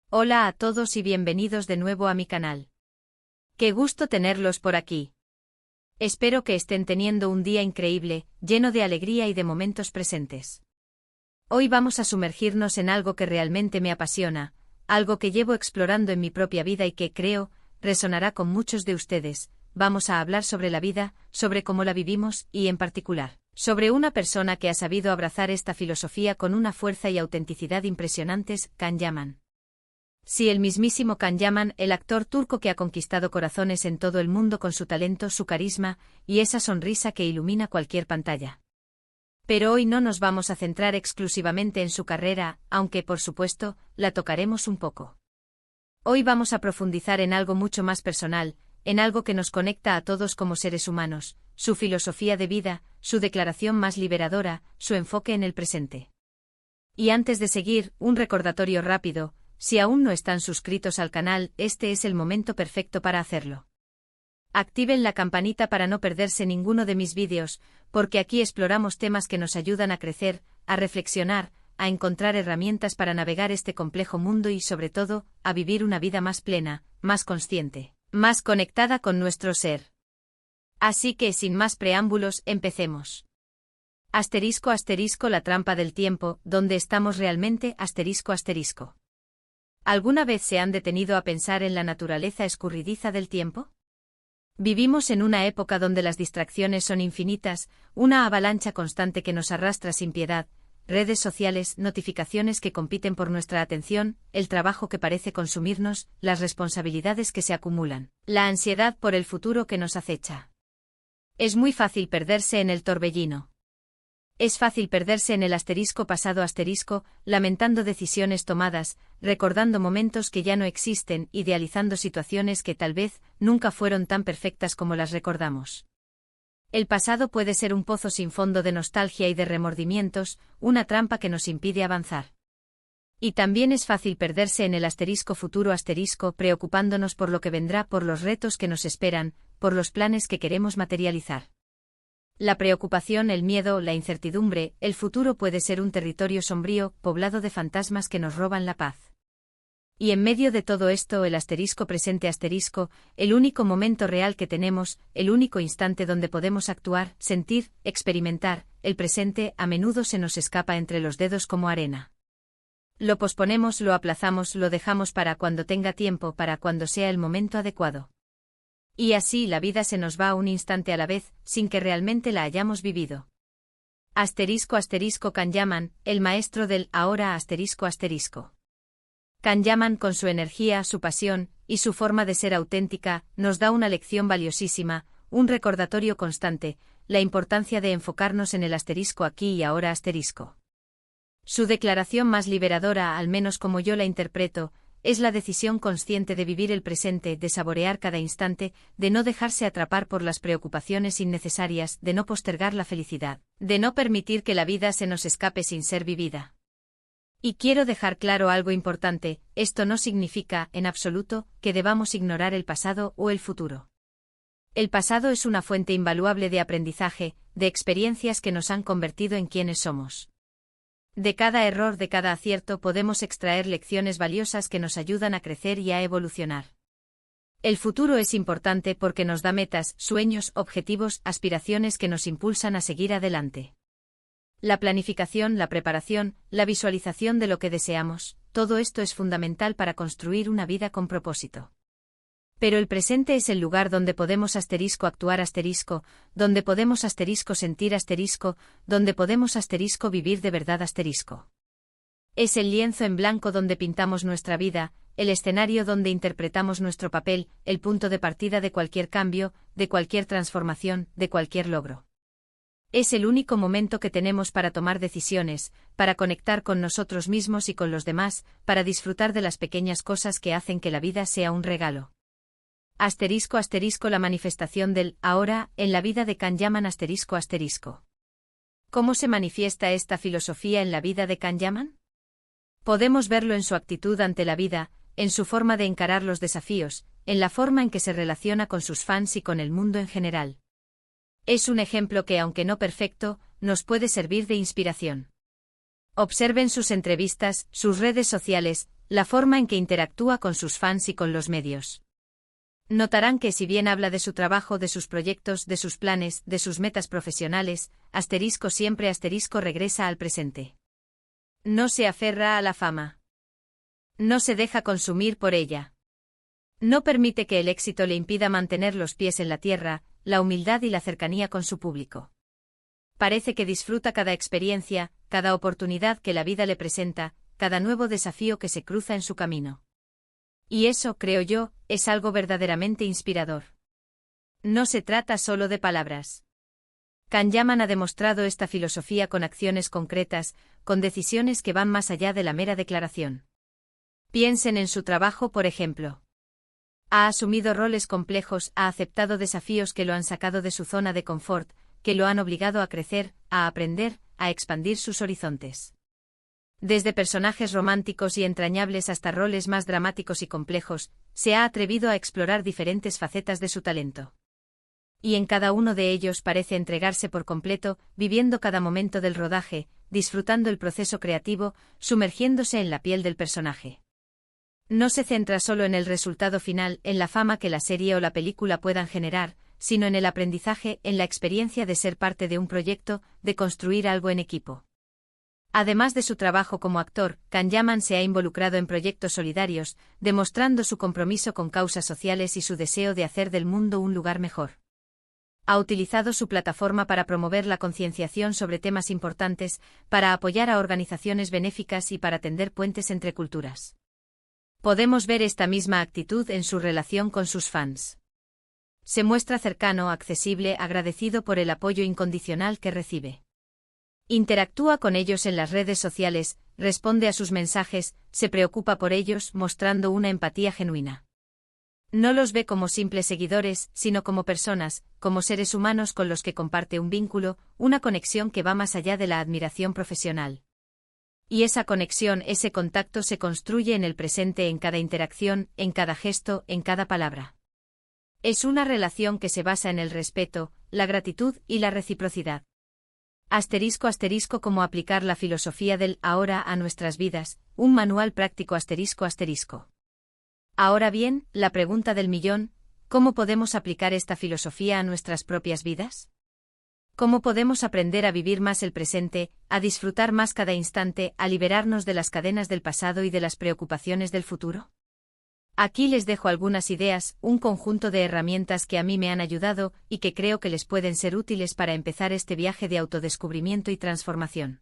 Hola a todos y bienvenidos de nuevo a mi canal. Qué gusto tenerlos por aquí. Espero que estén teniendo un día increíble, lleno de alegría y de momentos presentes. Hoy vamos a sumergirnos en algo que realmente me apasiona, algo que llevo explorando en mi propia vida y que, creo, resonará con muchos de ustedes. Vamos a hablar sobre la vida, sobre cómo la vivimos y, en particular, sobre una persona que ha sabido abrazar esta filosofía con una fuerza y autenticidad impresionantes, Can Yaman. Sí, el mismísimo Can Yaman, el actor turco que ha conquistado corazones en todo el mundo con su talento, su carisma y esa sonrisa que ilumina cualquier pantalla. Pero hoy no nos vamos a centrar exclusivamente en su carrera, aunque, por supuesto, la tocaremos un poco. Hoy vamos a profundizar en algo mucho más personal, en algo que nos conecta a todos como seres humanos, su filosofía de vida, su declaración más liberadora, su enfoque en el presente. Y antes de seguir, un recordatorio rápido: si aún no están suscritos al canal, este es el momento perfecto para hacerlo. Activen la campanita para no perderse ninguno de mis vídeos, porque aquí exploramos temas que nos ayudan a crecer, a reflexionar, a encontrar herramientas para navegar este complejo mundo y, sobre todo, a vivir una vida más plena, más consciente, más conectada con nuestro ser. Así que, sin más preámbulos, empecemos. Asterisco asterisco la trampa del tiempo, ¿dónde estamos realmente? Asterisco asterisco. ¿Alguna vez se han detenido a pensar en la naturaleza escurridiza del tiempo? Vivimos en una época donde las distracciones son infinitas, una avalancha constante que nos arrastra sin piedad, redes sociales, notificaciones que compiten por nuestra atención, el trabajo que parece consumirnos, las responsabilidades que se acumulan, la ansiedad por el futuro que nos acecha. Es muy fácil perderse en el torbellino. Es fácil perderse en el asterisco pasado asterisco, lamentando decisiones tomadas, recordando momentos que ya no existen, idealizando situaciones que tal vez nunca fueron tan perfectas como las recordamos. El pasado puede ser un pozo sin fondo de nostalgia y de remordimientos, una trampa que nos impide avanzar. Y también es fácil perderse en el asterisco futuro asterisco, preocupándonos por lo que vendrá, por los retos que nos esperan, por los planes que queremos materializar. La preocupación, el miedo, la incertidumbre, el futuro puede ser un territorio sombrío, poblado de fantasmas que nos roban la paz. Y en medio de todo esto, el asterisco presente asterisco, el único momento real que tenemos, el único instante donde podemos actuar, sentir, experimentar, el presente, a menudo se nos escapa entre los dedos como arena. Lo posponemos, lo aplazamos, lo dejamos para cuando tenga tiempo, para cuando sea el momento adecuado. Y así la vida se nos va un instante a la vez, sin que realmente la hayamos vivido. Asterisco asterisco Can Yaman, el maestro del ahora asterisco asterisco. Can Yaman, con su energía, su pasión y su forma de ser auténtica, nos da una lección valiosísima, un recordatorio constante, la importancia de enfocarnos en el asterisco aquí y ahora asterisco. Su declaración más liberadora, al menos como yo la interpreto, es la decisión consciente de vivir el presente, de saborear cada instante, de no dejarse atrapar por las preocupaciones innecesarias, de no postergar la felicidad, de no permitir que la vida se nos escape sin ser vivida. Y quiero dejar claro algo importante: esto no significa, en absoluto, que debamos ignorar el pasado o el futuro. El pasado es una fuente invaluable de aprendizaje, de experiencias que nos han convertido en quienes somos. De cada error, de cada acierto podemos extraer lecciones valiosas que nos ayudan a crecer y a evolucionar. El futuro es importante porque nos da metas, sueños, objetivos, aspiraciones que nos impulsan a seguir adelante. La planificación, la preparación, la visualización de lo que deseamos, todo esto es fundamental para construir una vida con propósito. Pero el presente es el lugar donde podemos asterisco actuar asterisco, donde podemos asterisco sentir asterisco, donde podemos asterisco vivir de verdad asterisco. Es el lienzo en blanco donde pintamos nuestra vida, el escenario donde interpretamos nuestro papel, el punto de partida de cualquier cambio, de cualquier transformación, de cualquier logro. Es el único momento que tenemos para tomar decisiones, para conectar con nosotros mismos y con los demás, para disfrutar de las pequeñas cosas que hacen que la vida sea un regalo. Asterisco asterisco la manifestación del ahora en la vida de Can Yaman asterisco asterisco. ¿Cómo se manifiesta esta filosofía en la vida de Can Yaman? Podemos verlo en su actitud ante la vida, en su forma de encarar los desafíos, en la forma en que se relaciona con sus fans y con el mundo en general. Es un ejemplo que, aunque no perfecto, nos puede servir de inspiración. Observen sus entrevistas, sus redes sociales, la forma en que interactúa con sus fans y con los medios. Notarán que si bien habla de su trabajo, de sus proyectos, de sus planes, de sus metas profesionales, siempre regresa al presente. No se aferra a la fama. No se deja consumir por ella. No permite que el éxito le impida mantener los pies en la tierra, la humildad y la cercanía con su público. Parece que disfruta cada experiencia, cada oportunidad que la vida le presenta, cada nuevo desafío que se cruza en su camino. Y eso, creo yo, es algo verdaderamente inspirador. No se trata solo de palabras. Can Yaman ha demostrado esta filosofía con acciones concretas, con decisiones que van más allá de la mera declaración. Piensen en su trabajo, por ejemplo. Ha asumido roles complejos, ha aceptado desafíos que lo han sacado de su zona de confort, que lo han obligado a crecer, a aprender, a expandir sus horizontes. Desde personajes románticos y entrañables hasta roles más dramáticos y complejos, se ha atrevido a explorar diferentes facetas de su talento. Y en cada uno de ellos parece entregarse por completo, viviendo cada momento del rodaje, disfrutando el proceso creativo, sumergiéndose en la piel del personaje. No se centra solo en el resultado final, en la fama que la serie o la película puedan generar, sino en el aprendizaje, en la experiencia de ser parte de un proyecto, de construir algo en equipo. Además de su trabajo como actor, Can Yaman se ha involucrado en proyectos solidarios, demostrando su compromiso con causas sociales y su deseo de hacer del mundo un lugar mejor. Ha utilizado su plataforma para promover la concienciación sobre temas importantes, para apoyar a organizaciones benéficas y para tender puentes entre culturas. Podemos ver esta misma actitud en su relación con sus fans. Se muestra cercano, accesible, agradecido por el apoyo incondicional que recibe. Interactúa con ellos en las redes sociales, responde a sus mensajes, se preocupa por ellos, mostrando una empatía genuina. No los ve como simples seguidores, sino como personas, como seres humanos con los que comparte un vínculo, una conexión que va más allá de la admiración profesional. Y esa conexión, ese contacto se construye en el presente, en cada interacción, en cada gesto, en cada palabra. Es una relación que se basa en el respeto, la gratitud y la reciprocidad. *** Cómo aplicar la filosofía del ahora a nuestras vidas, un manual práctico ***. Ahora bien, la pregunta del millón, ¿cómo podemos aplicar esta filosofía a nuestras propias vidas? ¿Cómo podemos aprender a vivir más el presente, a disfrutar más cada instante, a liberarnos de las cadenas del pasado y de las preocupaciones del futuro? Aquí les dejo algunas ideas, un conjunto de herramientas que a mí me han ayudado y que creo que les pueden ser útiles para empezar este viaje de autodescubrimiento y transformación.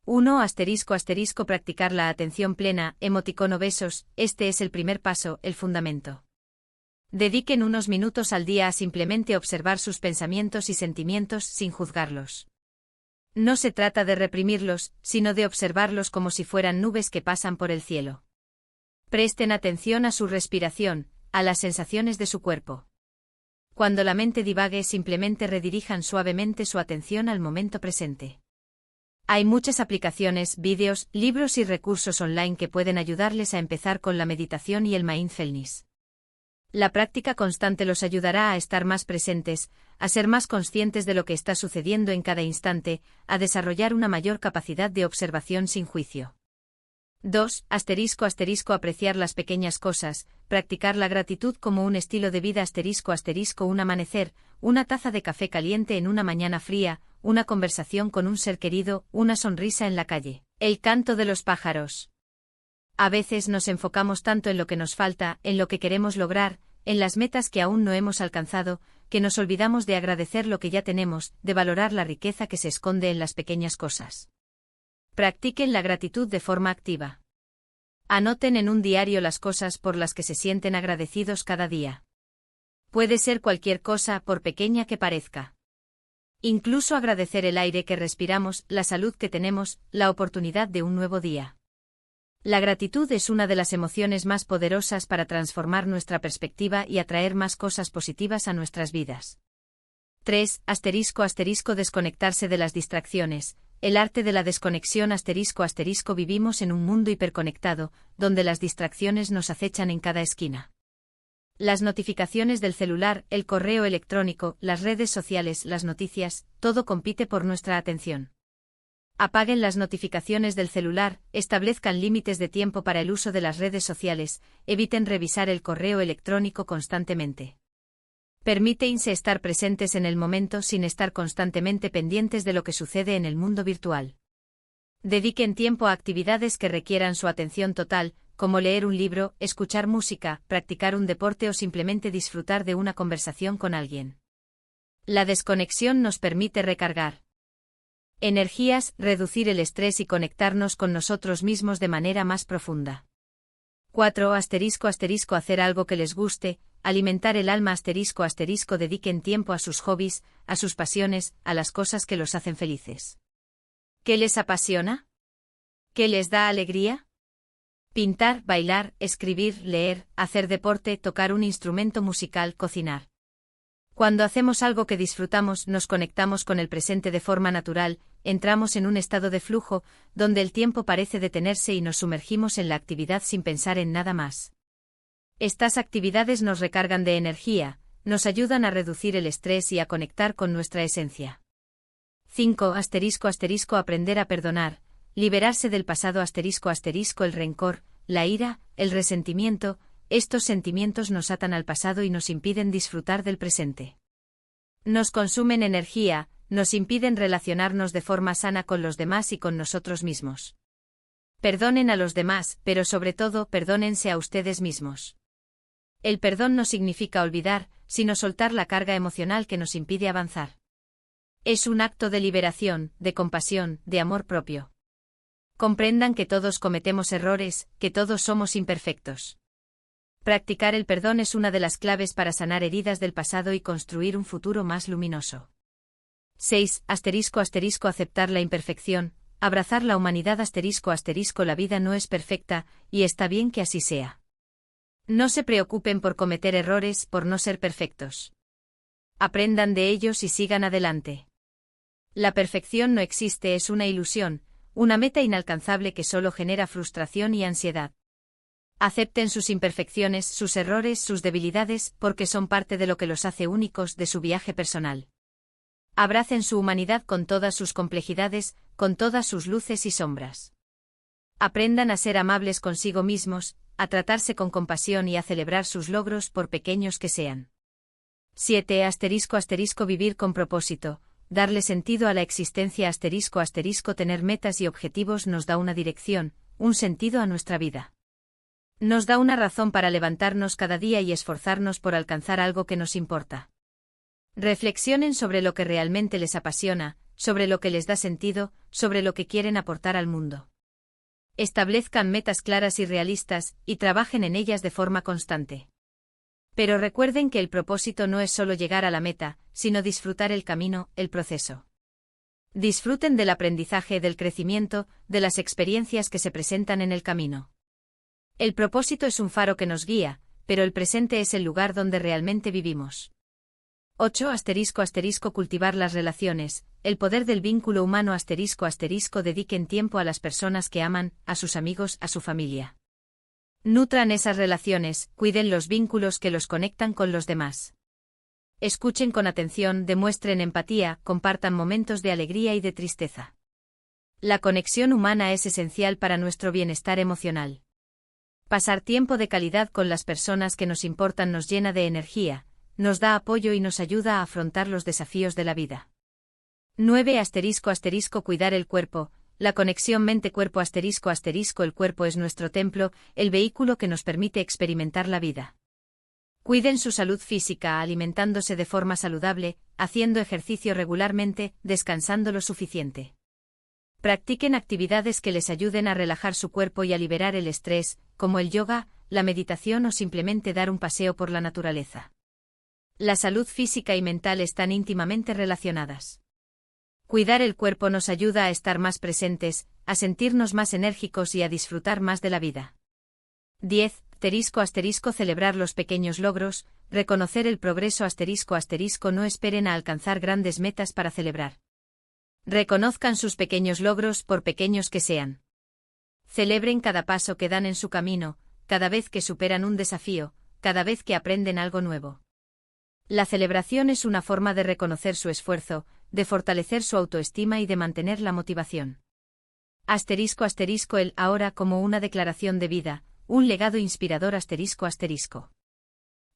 1. ***. Practicar la atención plena, emoticono besos, este es el primer paso, el fundamento. Dediquen unos minutos al día a simplemente observar sus pensamientos y sentimientos sin juzgarlos. No se trata de reprimirlos, sino de observarlos como si fueran nubes que pasan por el cielo. Presten atención a su respiración, a las sensaciones de su cuerpo. Cuando la mente divague, simplemente redirijan suavemente su atención al momento presente. Hay muchas aplicaciones, vídeos, libros y recursos online que pueden ayudarles a empezar con la meditación y el mindfulness. La práctica constante los ayudará a estar más presentes, a ser más conscientes de lo que está sucediendo en cada instante, a desarrollar una mayor capacidad de observación sin juicio. 2. ***. Apreciar las pequeñas cosas, practicar la gratitud como un estilo de vida ***. Un amanecer, una taza de café caliente en una mañana fría, una conversación con un ser querido, una sonrisa en la calle, el canto de los pájaros. A veces nos enfocamos tanto en lo que nos falta, en lo que queremos lograr, en las metas que aún no hemos alcanzado, que nos olvidamos de agradecer lo que ya tenemos, de valorar la riqueza que se esconde en las pequeñas cosas. Practiquen la gratitud de forma activa. Anoten en un diario las cosas por las que se sienten agradecidos cada día. Puede ser cualquier cosa, por pequeña que parezca. Incluso agradecer el aire que respiramos, la salud que tenemos, la oportunidad de un nuevo día. La gratitud es una de las emociones más poderosas para transformar nuestra perspectiva y atraer más cosas positivas a nuestras vidas. 3. ***. Desconectarse de las distracciones. El arte de la desconexión ***. Vivimos en un mundo hiperconectado, donde las distracciones nos acechan en cada esquina. Las notificaciones del celular, el correo electrónico, las redes sociales, las noticias, todo compite por nuestra atención. Apaguen las notificaciones del celular, establezcan límites de tiempo para el uso de las redes sociales, eviten revisar el correo electrónico constantemente. Permítense estar presentes en el momento sin estar constantemente pendientes de lo que sucede en el mundo virtual. Dediquen tiempo a actividades que requieran su atención total, como leer un libro, escuchar música, practicar un deporte o simplemente disfrutar de una conversación con alguien. La desconexión nos permite recargar energías, reducir el estrés y conectarnos con nosotros mismos de manera más profunda. 4. Hacer algo que les guste, alimentar el alma. Dediquen tiempo a sus hobbies, a sus pasiones, a las cosas que los hacen felices. ¿Qué les apasiona? ¿Qué les da alegría? Pintar, bailar, escribir, leer, hacer deporte, tocar un instrumento musical, cocinar. Cuando hacemos algo que disfrutamos, nos conectamos con el presente de forma natural, entramos en un estado de flujo, donde el tiempo parece detenerse y nos sumergimos en la actividad sin pensar en nada más. Estas actividades nos recargan de energía, nos ayudan a reducir el estrés y a conectar con nuestra esencia. 5. Aprender a perdonar, liberarse del pasado. El rencor, la ira, el resentimiento. Estos sentimientos nos atan al pasado y nos impiden disfrutar del presente. Nos consumen energía, nos impiden relacionarnos de forma sana con los demás y con nosotros mismos. Perdonen a los demás, pero sobre todo, perdónense a ustedes mismos. El perdón no significa olvidar, sino soltar la carga emocional que nos impide avanzar. Es un acto de liberación, de compasión, de amor propio. Comprendan que todos cometemos errores, que todos somos imperfectos. Practicar el perdón es una de las claves para sanar heridas del pasado y construir un futuro más luminoso. 6. Aceptar la imperfección, abrazar la humanidad. La vida no es perfecta, y está bien que así sea. No se preocupen por cometer errores, por no ser perfectos. Aprendan de ellos y sigan adelante. La perfección no existe, es una ilusión, una meta inalcanzable que solo genera frustración y ansiedad. Acepten sus imperfecciones, sus errores, sus debilidades, porque son parte de lo que los hace únicos, de su viaje personal. Abracen su humanidad con todas sus complejidades, con todas sus luces y sombras. Aprendan a ser amables consigo mismos, a tratarse con compasión y a celebrar sus logros por pequeños que sean. 7. Vivir con propósito, darle sentido a la existencia. Tener metas y objetivos nos da una dirección, un sentido a nuestra vida. Nos da una razón para levantarnos cada día y esforzarnos por alcanzar algo que nos importa. Reflexionen sobre lo que realmente les apasiona, sobre lo que les da sentido, sobre lo que quieren aportar al mundo. Establezcan metas claras y realistas, y trabajen en ellas de forma constante. Pero recuerden que el propósito no es solo llegar a la meta, sino disfrutar el camino, el proceso. Disfruten del aprendizaje, del crecimiento, de las experiencias que se presentan en el camino. El propósito es un faro que nos guía, pero el presente es el lugar donde realmente vivimos. 8. Cultivar las relaciones, el poder del vínculo humano. Dediquen tiempo a las personas que aman, a sus amigos, a su familia. Nutran esas relaciones, cuiden los vínculos que los conectan con los demás. Escuchen con atención, demuestren empatía, compartan momentos de alegría y de tristeza. La conexión humana es esencial para nuestro bienestar emocional. Pasar tiempo de calidad con las personas que nos importan nos llena de energía, nos da apoyo y nos ayuda a afrontar los desafíos de la vida. 9. Cuidar el cuerpo, la conexión mente-cuerpo. El cuerpo es nuestro templo, el vehículo que nos permite experimentar la vida. Cuiden su salud física alimentándose de forma saludable, haciendo ejercicio regularmente, descansando lo suficiente. Practiquen actividades que les ayuden a relajar su cuerpo y a liberar el estrés, como el yoga, la meditación o simplemente dar un paseo por la naturaleza. La salud física y mental están íntimamente relacionadas. Cuidar el cuerpo nos ayuda a estar más presentes, a sentirnos más enérgicos y a disfrutar más de la vida. 10. Celebrar los pequeños logros, reconocer el progreso. No esperen a alcanzar grandes metas para celebrar. Reconozcan sus pequeños logros por pequeños que sean. Celebren cada paso que dan en su camino, cada vez que superan un desafío, cada vez que aprenden algo nuevo. La celebración es una forma de reconocer su esfuerzo, de fortalecer su autoestima y de mantener la motivación. Asterisco asterisco el ahora como una declaración de vida, un legado inspirador asterisco asterisco.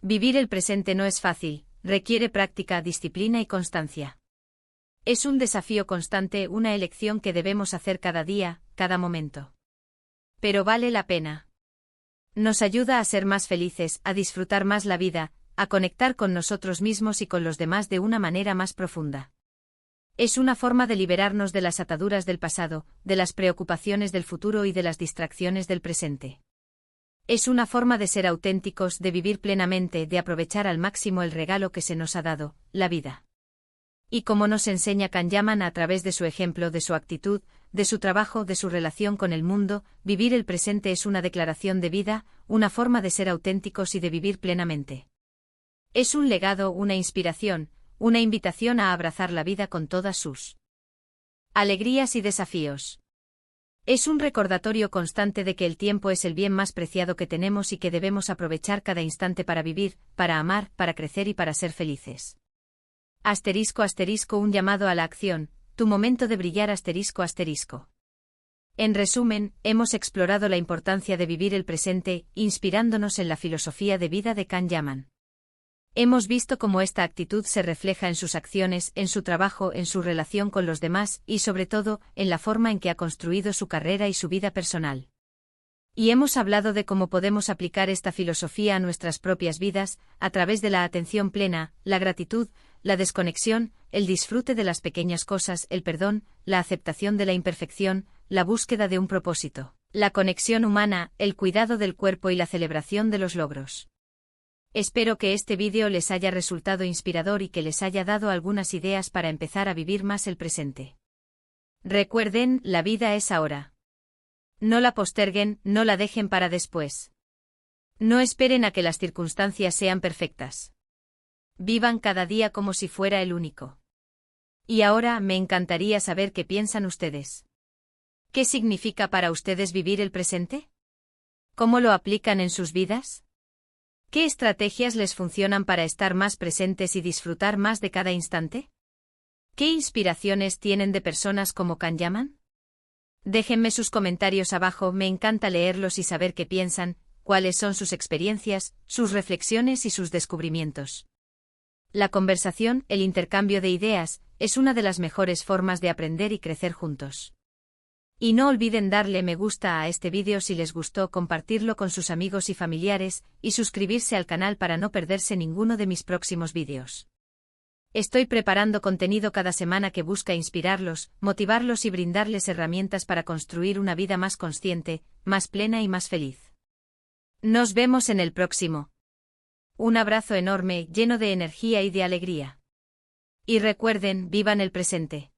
Vivir el presente no es fácil, requiere práctica, disciplina y constancia. Es un desafío constante, una elección que debemos hacer cada día, cada momento. Pero vale la pena. Nos ayuda a ser más felices, a disfrutar más la vida, a conectar con nosotros mismos y con los demás de una manera más profunda. Es una forma de liberarnos de las ataduras del pasado, de las preocupaciones del futuro y de las distracciones del presente. Es una forma de ser auténticos, de vivir plenamente, de aprovechar al máximo el regalo que se nos ha dado, la vida. Y como nos enseña Kanyaman a través de su ejemplo, de su actitud, de su trabajo, de su relación con el mundo, vivir el presente es una declaración de vida, una forma de ser auténticos y de vivir plenamente. Es un legado, una inspiración, una invitación a abrazar la vida con todas sus alegrías y desafíos. Es un recordatorio constante de que el tiempo es el bien más preciado que tenemos y que debemos aprovechar cada instante para vivir, para amar, para crecer y para ser felices. Asterisco asterisco un llamado a la acción, tu momento de brillar asterisco asterisco. En resumen, hemos explorado la importancia de vivir el presente, inspirándonos en la filosofía de vida de Kanyaman. Hemos visto cómo esta actitud se refleja en sus acciones, en su trabajo, en su relación con los demás y, sobre todo, en la forma en que ha construido su carrera y su vida personal. Y hemos hablado de cómo podemos aplicar esta filosofía a nuestras propias vidas, a través de la atención plena, la gratitud, la desconexión, el disfrute de las pequeñas cosas, el perdón, la aceptación de la imperfección, la búsqueda de un propósito, la conexión humana, el cuidado del cuerpo y la celebración de los logros. Espero que este vídeo les haya resultado inspirador y que les haya dado algunas ideas para empezar a vivir más el presente. Recuerden, la vida es ahora. No la posterguen, no la dejen para después. No esperen a que las circunstancias sean perfectas. Vivan cada día como si fuera el único. Y ahora me encantaría saber qué piensan ustedes. ¿Qué significa para ustedes vivir el presente? ¿Cómo lo aplican en sus vidas? ¿Qué estrategias les funcionan para estar más presentes y disfrutar más de cada instante? ¿Qué inspiraciones tienen de personas como Kanyaman? Déjenme sus comentarios abajo, me encanta leerlos y saber qué piensan, cuáles son sus experiencias, sus reflexiones y sus descubrimientos. La conversación, el intercambio de ideas, es una de las mejores formas de aprender y crecer juntos. Y no olviden darle me gusta a este vídeo si les gustó, compartirlo con sus amigos y familiares, y suscribirse al canal para no perderse ninguno de mis próximos vídeos. Estoy preparando contenido cada semana que busca inspirarlos, motivarlos y brindarles herramientas para construir una vida más consciente, más plena y más feliz. Nos vemos en el próximo. Un abrazo enorme, lleno de energía y de alegría. Y recuerden, vivan el presente.